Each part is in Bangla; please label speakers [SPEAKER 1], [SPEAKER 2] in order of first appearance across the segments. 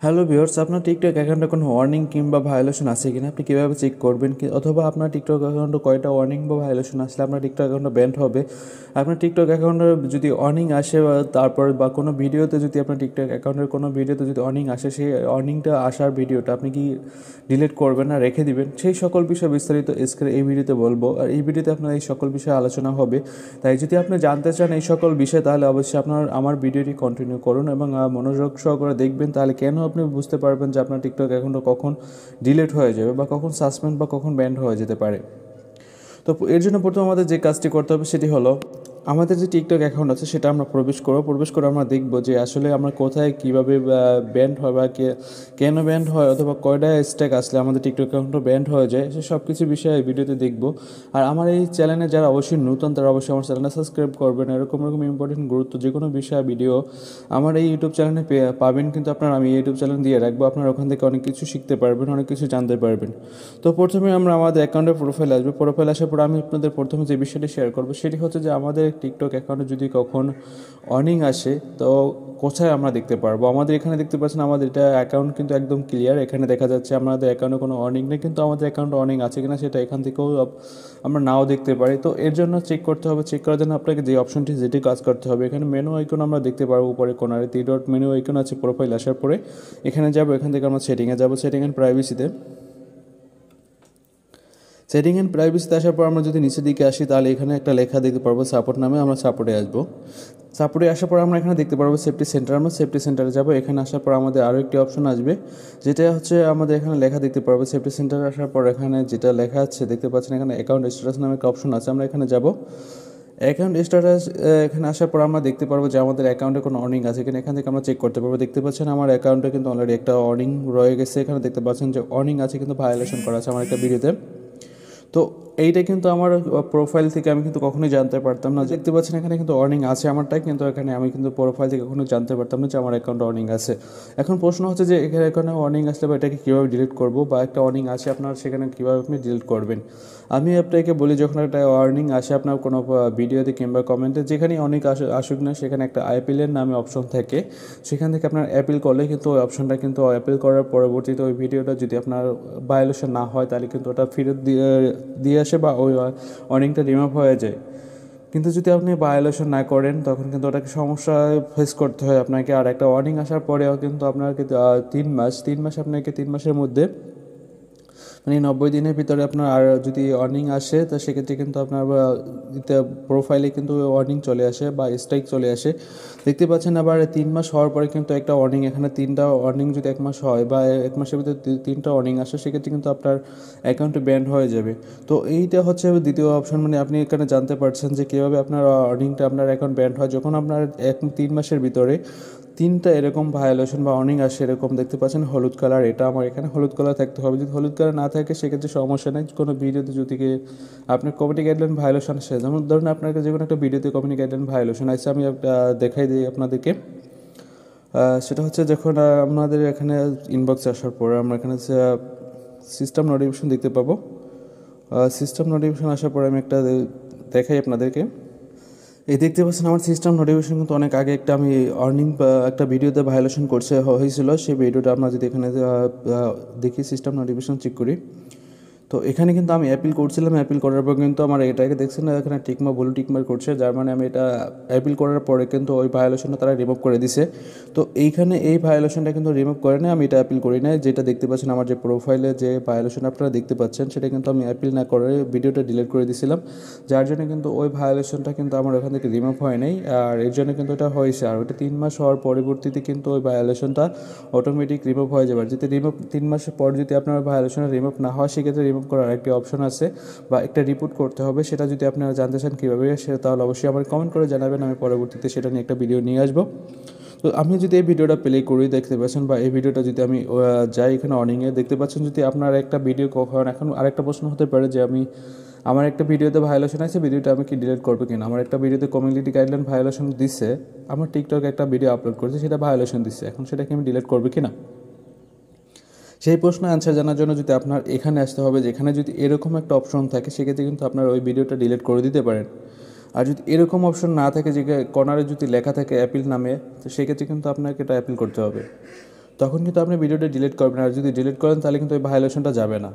[SPEAKER 1] হ্যালো ভিউয়ার্স, আপনার টিকটক অ্যাকাউন্টে কোনো ওয়ার্নিং কিংবা ভায়োলেশন আছে কিনা আপনি কীভাবে চেক করবেন অথবা আপনার টিকটক অ্যাকাউন্টে কয়টা ওয়ার্নিং বা ভায়োলেশন আসলে আপনার টিকটক অ্যাকাউন্টে ব্যান্ড হবে। আপনার টিকটক অ্যাকাউন্টে যদি ওয়ার্নিং আসে তারপর বা কোনো ভিডিওতে যদি আপনার টিকটক অ্যাকাউন্টের কোনো ভিডিওতে যদি ওয়ার্নিং আসে, সেই ওয়ার্নিংটা আসার ভিডিওটা আপনি কি ডিলিট করবেন না রেখে দিবেন, সেই সকল বিষয় বিস্তারিত আজকের এই ভিডিওতে বলবো। আর এই ভিডিওতে আপনার এই সকল বিষয়ে আলোচনা হবে। তাই যদি আপনি জানতে চান এই সকল বিষয়, তাহলে অবশ্যই আমার ভিডিওটি কন্টিনিউ করুন এবং মনোযোগ সহকারে দেখবেন। তাহলে কেন আপনি বুঝতে পারবেন যে আপনার টিকটক অ্যাকাউন্টটা কখন ডিলিট হয়ে যাবে বা কখন সাসপেন্ড বা কখন ব্যান্ড হয়ে যেতে পারে। তো এর জন্য প্রথম আমাদের যে কাজটি করতে হবে সেটি হলো, আমাদের যে টিকটক অ্যাকাউন্ট আছে সেটা আমরা প্রবেশ করে আমরা দেখব যে আসলে আমরা কোথায় কীভাবে ব্যান্ড হয় বা কেন ব্যান্ড হয় অথবা কয়টা স্ট্যাক আসলে আমাদের টিকটক অ্যাকাউন্টটা ব্যান্ড হয়ে যায়, সে সব কিছু বিষয়ে এই ভিডিওতে দেখব। আর আমার এই চ্যানেলে যারা অবশ্যই নতুন তারা অবশ্যই আমার চ্যানেলটা সাবস্ক্রাইব করবেন। এরকম ইম্পর্টেন্ট গুরুত্ব যে কোনো বিষয় ভিডিও আমার এই ইউটিউব চ্যানেলে পাবেন, কিন্তু আমি ইউটিউব চ্যানেল দিয়ে রাখবো। আপনারা ওখান থেকে অনেক কিছু শিখতে পারবেন, অনেক কিছু জানতে পারবেন। তো প্রথমে আমরা আমাদের অ্যাকাউন্টের প্রোফাইল আসবে। প্রোফাইল আসার পর আমি আপনাদের প্রথমে যে বিষয়টি শেয়ার করবো সেটি হচ্ছে যে আমাদের টিকটক অ্যাকাউন্টে যদি কখন ওয়ার্নিং আসে তো কোথায় আমরা দেখতে পারবো। আমাদের এখানে দেখতে পাচ্ছেন আমাদের এটা অ্যাকাউন্ট কিন্তু একদম ক্লিয়ার। এখানে দেখা যাচ্ছে আমাদের অ্যাকাউন্টে কোনো ওয়ার্নিং নেই, কিন্তু আমাদের অ্যাকাউন্টে ওয়ার্নিং আছে কিনা সেটা এখান থেকেও আমরা নাও দেখতে পারি। তো এর জন্য চেক করতে হবে। চেক করার জন্য আপনাকে যে অপশনটি যেটি কাজ করতে হবে, এখানে মেনু আইকন আমরা দেখতে পারবো উপরে কোনারে 3 ডট মেনু আইকন আছে। প্রোফাইল আসার পরে এখানে যাবো, এখান থেকে আমরা সেটিংয়ে যাবো। সেটিং অ্যান্ড প্রাইভেসিতে আসার পর আমরা যদি নিচের দিকে আসি, তাহলে এখানে একটা লেখা দেখতে পারবো সাপোর্ট নামে। আমরা সাপোর্টে আসবো। সাপোর্টে আসার পর আমরা এখানে দেখতে পারবো সেফটি সেন্টার। আমরা সেফটি সেন্টারে যাবো। এখানে আসার পর আমাদের আরও একটি অপশন আসবে, যেটা হচ্ছে আমাদের এখানে লেখা দেখতে পারবো সেফটি সেন্টারে আসার পর এখানে যেটা লেখা আছে দেখতে পাচ্ছেন, এখানে অ্যাকাউন্ট স্ট্যাটাস নামে একটা অপশন আছে। আমরা এখানে যাব। অ্যাকাউন্ট স্ট্যাটাস এখানে আসার পর আমরা দেখতে পারবো যে আমাদের অ্যাকাউন্টে কোনো অর্নিং আছে কিনা। এখান থেকে আমরা চেক করতে পারবো। দেখতে পাচ্ছেন আমার অ্যাকাউন্টে কিন্তু অলরেডি একটা অর্নিং রয়ে গেছে। এখানে দেখতে পাচ্ছেন যে অর্নিং আছে, কিন্তু ভায়োলেশন করা আছে আমার একটা ভিডিওতে। তো এইটা কিন্তু আমার প্রোফাইল থেকে আমি কিন্তু কখনোই জানতে পারতাম না। দেখতে পাচ্ছেন এখানে কিন্তু অর্নিং আছে আমারটাই, কিন্তু এখানে আমি কিন্তু প্রোফাইল থেকে কখনো জানতে পারতাম না যে আমার অ্যাকাউন্টে অর্নিং আছে। এখন প্রশ্ন হচ্ছে যে এখানে অর্নিং আসলে বা এটাকে কীভাবে ডিলিট করবো, বা একটা অর্নিং আছে আপনার সেখানে কীভাবে আপনি ডিলিট করবেন। আমি আপনাকে বলি, যখন একটা অর্নিং আসে আপনার কোনো ভিডিওতে কিংবা কমেন্টে, যেখানেই অনেক আসুক না, সেখানে একটা আইপিএলের নামে অপশন থাকে। সেখান থেকে আপনার অ্যাপিল করলে কিন্তু ওই অপশনটা কিন্তু অ্যাপিল করার পরবর্তীতে ওই ভিডিওটা যদি আপনার ভায়োলেশন না হয়, তাহলে কিন্তু ওটা ফেরত দিয়ে আসে বা ওই অর্নিংটা রিমুভ হয়ে যায়। কিন্তু যদি আপনি ভায়োলেশন না করেন, তখন কিন্তু ওটাকে সমস্যা ফেস করতে হয় আপনাকে। আর একটা ওয়ার্নিং আসার পরেও কিন্তু আপনার 3 মাস আপনাকে 3 মাসের মধ্যে মানে 90 দিনের ভিতরে আপনার আর যদি ওয়ার্নিং আসে, তো সেক্ষেত্রে কিন্তু আপনার প্রোফাইলে কিন্তু ওয়ার্নিং চলে আসে বা স্ট্রাইক চলে আসে। দেখতে পাচ্ছেন আবার 3 মাস হওয়ার পরে কিন্তু একটা ওয়ার্নিং, এখানে 3টা ওয়ার্নিং যদি 1 মাস হয় বা 1 মাসের ভিতরে 3টা ওয়ার্নিং আসে, সেক্ষেত্রে কিন্তু আপনার অ্যাকাউন্টে ব্যান্ড হয়ে যাবে। তো এইটা হচ্ছে দ্বিতীয় অপশন। মানে আপনি এখানে জানতে পারছেন যে কীভাবে আপনার ওয়ার্নিংটা আপনার অ্যাকাউন্ট ব্যান্ড হয়, যখন আপনার 3 মাসের ভিতরে 3টা এরকম ভায়োলেশন বা ওয়ার্নিং আসে। এরকম দেখতে পাচ্ছেন হলুদ কালার, এটা আমার এখানে হলুদ কালার থাকতে হবে। যদি হলুদ কালার না থাকে সেক্ষেত্রে সমস্যা নেই। কোনো ভিডিওতে যদি আপনার কমিউনিটি গাইডলাইন ভায়োলেশন আসে, যেমন ধরুন আপনাকে যে কোনো একটা ভিডিওতে কমিউনিটি গাইডলাইন ভায়োলেশন আসছে, আমি দেখাই দিই আপনাদেরকে। সেটা হচ্ছে যখন আপনাদের এখানে ইনবক্সে আসার পরে আমরা এখানে সিস্টেম নোটিফিকেশন দেখতে পাবো। সিস্টেম নোটিফিকেশন আসার পরে আমি একটা দেখাই আপনাদেরকে। এই দেখতে পাচ্ছেন আমার সিস্টেম নোটিফিকেশন কিন্তু অনেক আগে আমি আর্নিং একটা ভিডিওতে ভায়োলেশন হয়েছিল। সেই ভিডিওটা আমরা যদি এখানে দেখি, সিস্টেম নোটিফিকেশন চেক করি, তো এখানে কিন্তু আমি অ্যাপিল করছিলাম। অ্যাপিল করার পর কিন্তু আমার এটাকে দেখছেন না, এখানে ব্লু টিকমার্ক করছে, যার মানে আমি এটা অ্যাপিল করার পরে কিন্তু ওই ভায়োলেশনটা তারা রিমুভ করে দিছে। তো এইখানে এই ভায়োলেশনটা কিন্তু রিমুভ করে না, আমি এটা অ্যাপিল করি না। যেটা দেখতে পাচ্ছেন আমার যে প্রোফাইলে যে ভায়োলেশন আপনারা দেখতে পাচ্ছেন, সেটা কিন্তু আমি অ্যাপিল না করে ভিডিওটা ডিলিট করে দিয়েছিলাম, যার জন্য কিন্তু ওই ভায়োলেশনটা কিন্তু আমার ওখান থেকে রিমুভ হয় নাই। আর এর জন্য কিন্তু এটা হয়েছে। আর ওটা 3 মাস হওয়ার পরবর্তীতে কিন্তু ওই ভায়োলেশনটা অটোমেটিক রিমুভ হয়ে যাবে। আর যদি 3 মাসের পর যদি আপনার ভায়োলেশনটা রিমুভ না হয়, সেক্ষেত্রে রিমুভ করার একটি অপশন আছে বা একটা রিপোর্ট করতে হবে। সেটা যদি আপনারা জানতে চান কীভাবে, সেটা তাহলে অবশ্যই আমার কমেন্ট করে জানাবেন। আমি পরবর্তীতে সেটা নিয়ে একটা ভিডিও নিয়ে আসবো। তো আমি যদি এই ভিডিওটা প্লে করি, দেখতে পাচ্ছেন, বা এই ভিডিওটা যদি আমি যাই এখানে অর্নিংয়ে, দেখতে পাচ্ছেন যদি আপনার একটা ভিডিও কখন, এখন আরেকটা প্রশ্ন হতে পারে যে আমার একটা ভিডিওতে ভায়োলেশন আছে, ভিডিওটা আমি কি ডিলিট করবো কিনা। আমার একটা ভিডিওতে কমিউনিটি গাইডলাইন ভায়োলেশন দিচ্ছে, আমার টিকটক একটা ভিডিও আপলোড করছে, সেটা ভায়োলেশন দিচ্ছে, এখন সেটাকে আমি ডিলিট করবো কিনা। সেই প্রশ্নের অ্যান্সার জানার জন্য যদি আপনার এখানে আসতে হবে, যেখানে যদি এরকম একটা অপশন থাকে, সেক্ষেত্রে কিন্তু আপনার ওই ভিডিওটা ডিলিট করে দিতে পারেন। আর যদি এরকম অপশন না থাকে, যে কর্নারে যদি লেখা থাকে অ্যাপিল নামে, তো সেক্ষেত্রে কিন্তু আপনাকে এটা অ্যাপিল করতে হবে। তখন কিন্তু আপনি ভিডিওটা ডিলিট করবেন। আর যদি ডিলিট করেন তাহলে কিন্তু ওই ভায়োলেশনটা যাবে না।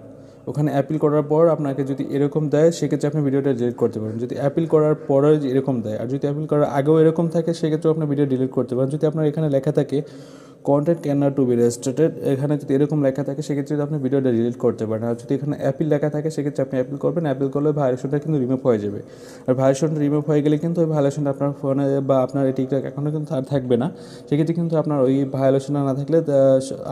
[SPEAKER 1] ওখানে অ্যাপিল করার পর আপনাকে যদি এরকম দেয় সেক্ষেত্রে আপনি ভিডিওটা ডিলিট করতে পারেন। যদি অ্যাপিল করার পরে এরকম দেয় আর যদি অ্যাপিল করার আগেও এরকম থাকে সেক্ষেত্রেও আপনি ভিডিও ডিলিট করতে পারেন। যদি আপনার এখানে লেখা থাকে content can not to be restricted, এখানে যদি এরকম লেখা থাকে সেক্ষেত্রে আপনি ভিডিওটা ডিলিট করতে পারেন। আর যদি এখানে অ্যাপিল লেখা থাকে সেক্ষেত্রে আপনি অ্যাপিল করবেন। অ্যাপিল করলে ভায়োলেশনটা কিন্তু রিমুভ হয়ে যাবে। আর ভায়োলেশনটা রিমুভ হয়ে গেলে কিন্তু ওই ভায়োলেশনটা আপনার ফোনে বা আপনার এই টিকটক অ্যাকাউন্টে কিন্তু আর থাকবে না। সেক্ষেত্রে কিন্তু আপনার ওই ভায়োলেশনটা না থাকলে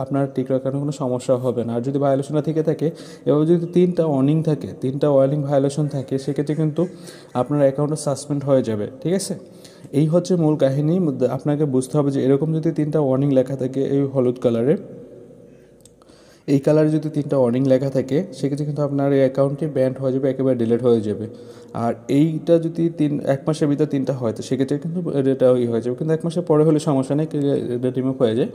[SPEAKER 1] আপনার টিকটক অ্যাকাউন্টে কোনো সমস্যা হবে না। আর যদি ভায়োলেশনটা থেকে থাকে এবার যদি 3টা ওয়ার্নিং থাকে, 3টা ওয়ার্নিং ভায়োলেশন থাকে সেক্ষেত্রে কিন্তু আপনার অ্যাকাউন্টটা সাসপেন্ড হয়ে যাবে। ঠিক আছে, এই হচ্ছে মূল কাহিনী। আপনাকে বুঝতে হবে যে এরকম যদি 3টা ওয়ার্নিং লেখা থাকে এই হলুদ কালারে, এই কালারে যদি 3টা ওয়ার্নিং লেখা থাকে সেক্ষেত্রে কিন্তু আপনার এই অ্যাকাউন্টটি ব্যান্ড হয়ে যাবে, একেবারে ডিলিট হয়ে যাবে। আর এইটা যদি 1 মাসের ভিতরে 3টা হয় তো সেক্ষেত্রে কিন্তু এটা হয়ে যাবে, কিন্তু 1 মাসের পরে হলে সমস্যা নেই, এটা রিমুভ হয়ে যায়।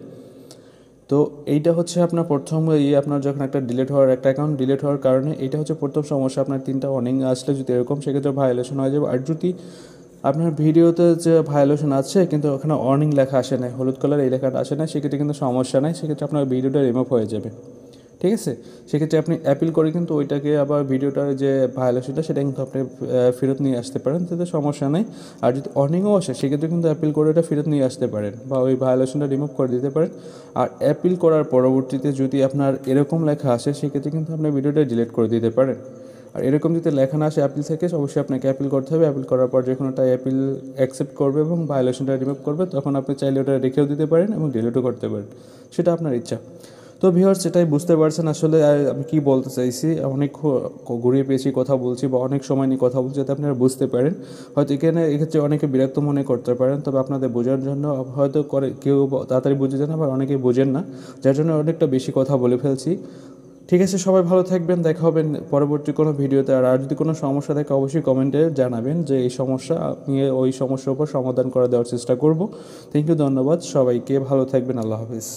[SPEAKER 1] তো এইটা হচ্ছে আপনার প্রথম আপনার যখন একটা ডিলিট হওয়ার একটা অ্যাকাউন্ট ডিলিট হওয়ার কারণে এটা হচ্ছে প্রথম সমস্যা। আপনার 3টা ওয়ার্নিং আসলে যদি এরকম সেক্ষেত্রে ভায়োলেশন হয়ে যাবে। আর যদি আপনার ভিডিওতে যে ভায়োলেশন আছে কিন্তু ওখানে ওয়ার্নিং লেখা আসে না, হলুদ কালার এই লেখাটা আসে না, সেক্ষেত্রে কিন্তু সমস্যা নাই, সেক্ষেত্রে আপনার ভিডিওটা রিমুভ হয়ে যাবে। ঠিক আছে, সেক্ষেত্রে আপনি অ্যাপিল করে কিন্তু ওইটাকে আবার ভিডিওটার যে ভায়োলেশনটা সেটা কিন্তু আপনি ফেরত নিয়ে আসতে পারেন, তাতে সমস্যা নেই। আর যদি ওয়ার্নিংও আসে সেক্ষেত্রে কিন্তু অ্যাপিল করে ওটা ফেরত নিয়ে আসতে পারেন বা ওই ভায়োলেশনটা রিমুভ করে দিতে পারেন। আর অ্যাপিল করার পরবর্তীতে যদি আপনার এরকম লেখা আসে সেক্ষেত্রে কিন্তু আপনি ভিডিওটা ডিলিট করে দিতে পারেন। আর এরকম যদি লেখা না আসে অ্যাপিল থেকে অবশ্যই আপনাকে অ্যাপিল করতে হবে। অ্যাপিল করার পর যখন ওটা অ্যাপিল অ্যাকসেপ্ট করবে এবং ভায়োলেশনটা রিমুভ করবে তখন আপনি চাইলে ওটা রেখেও দিতে পারেন এবং ডিলিটও করতে পারেন, সেটা আপনার ইচ্ছা। তো ভিউয়ার্স সেটাই বুঝতে পারছেন আসলে আমি কী বলতে চাইছি। অনেক ঘুরিয়ে পেয়েছি কথা বলছি বা অনেক সময় নিয়ে কথা বলছি যাতে আপনারা বুঝতে পারেন। হয়তো এক্ষেত্রে অনেকে বিরক্ত মনে করতে পারেন, তবে আপনাদের বোঝার জন্য হয়তো কেউ তাড়াতাড়ি বুঝে যান আবার অনেকেই বোঝেন না, যার জন্য অনেকটা বেশি কথা বলে ফেলছি। ঠিক আছে, সবাই ভালো থাকবেন, দেখা হবে পরবর্তী কোনো ভিডিওতে। আর যদি কোনো সমস্যা থাকে অবশ্যই কমেন্টে জানাবেন যে এই সমস্যা, আমি ওই সমস্যার উপর সমাধান করে দেওয়ার চেষ্টা করব। থ্যাংক ইউ, ধন্যবাদ সবাইকে, ভালো থাকবেন, আল্লাহ হাফিজ।